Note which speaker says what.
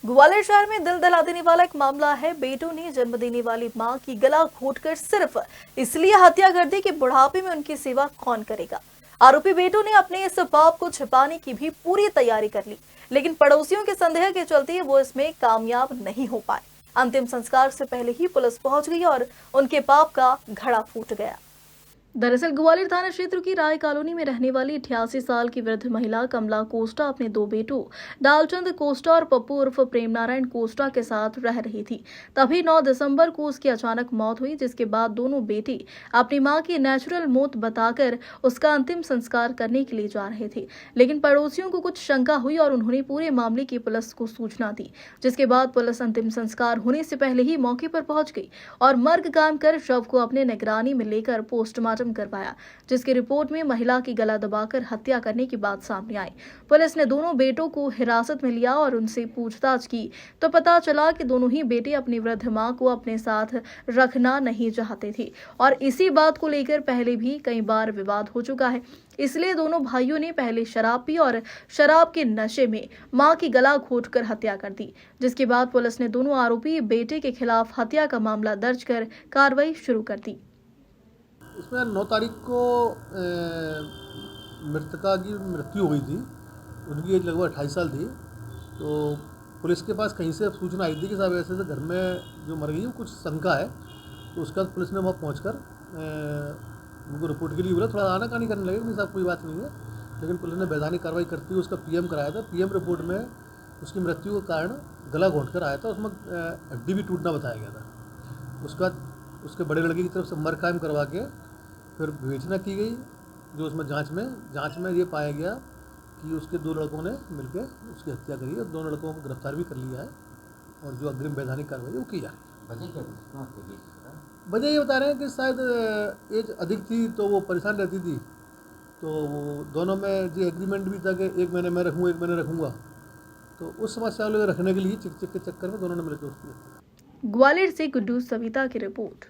Speaker 1: ग्वालियर शहर में दिल दहला देने वाला एक मामला है। बेटों ने जन्म देने वाली मां की गला घोंटकर सिर्फ इसलिए हत्या कर दी कि बुढ़ापे में उनकी सेवा कौन करेगा। आरोपी बेटों ने अपने इस पाप को छिपाने की भी पूरी तैयारी कर ली, लेकिन पड़ोसियों के संदेह के चलते वो इसमें कामयाब नहीं हो पाए। अंतिम संस्कार से पहले ही पुलिस पहुंच गई और उनके पाप का घड़ा फूट गया। दरअसल ग्वालियर थाना क्षेत्र की राय कॉलोनी में रहने वाली 88 साल की वृद्ध महिला कमला कोस्टा अपने दो बेटों डालचंद कोस्टा और पप्पू उर्फ प्रेम नारायण कोस्टा के साथ रह रही थी। तभी 9 दिसंबर को उसकी अचानक मौत हुई, जिसके बाद दोनों बेटे अपनी मां की नेचुरल मौत बताकर उसका अंतिम संस्कार करने के लिए जा रहे थे। लेकिन पड़ोसियों को कुछ शंका हुई और उन्होंने पूरे मामले की पुलिस को सूचना दी, जिसके बाद पुलिस अंतिम संस्कार होने से पहले ही मौके पर पहुंच गई और मर्ग काम कर शव को अपने निगरानी में लेकर पोस्टमार्टम करवाया, जिसकी रिपोर्ट में महिला की गला दबाकर हत्या करने की बात सामने आई। पुलिस ने दोनों बेटों को हिरासत में लिया और उनसे पूछताछ की तो पता चला कि दोनों ही बेटे अपनी वृद्ध मां को अपने साथ रखना नहीं चाहते थे और इसी बात को लेकर पहले भी कई बार विवाद हो चुका है। इसलिए दोनों भाइयों ने पहले शराब पी और शराब के नशे में मां की गला घोंटकर हत्या कर दी, जिसके बाद पुलिस ने दोनों आरोपी बेटे के खिलाफ हत्या का मामला दर्ज कर कार्रवाई शुरू कर दी।
Speaker 2: इसमें 9 तारीख को मृतका की मृत्यु हो गई थी। उनकी एज लगभग 28 साल थी। तो पुलिस के पास कहीं से सूचना आई थी कि साहब ऐसे घर में जो मर गई है कुछ शंका है। तो उसके बाद पुलिस ने वहाँ पहुँचकर उनको रिपोर्ट के लिए बोला, थोड़ा आनाकानी करने लगे नहीं साहब कोई बात नहीं है, लेकिन पुलिस ने वैधानिक कार्रवाई करती हुए उसका पीएम कराया था। पीएम रिपोर्ट में उसकी मृत्यु के कारण गला घोंटकर आया था, उसमें हड्डी भी टूटना बताया गया था। उसके बाद उसके बड़े लड़के की तरफ से मर्ग कायम करवा के फिर विवेचना की गई, जो उसमें जांच में ये पाया गया कि उसके 2 लड़कों ने मिलकर उसकी हत्या करी है। 2 लड़कों को गिरफ्तार भी कर लिया है और जो अग्रिम वैधानिक कार्रवाई है वो की जा रही है। वजह ये बता रहे हैं कि शायद एज अधिक थी तो वो परेशान रहती थी, तो वो दोनों में जो एग्रीमेंट भी था कि 1 महीने मैं रखूँगा 1 महीने रखूँगा, तो उस समस्या को रखने के लिए चिक के चक्कर में दोनों ने मिलकर उसकी हत्या।
Speaker 1: ग्वालियर से गुड्डू सविता की रिपोर्ट।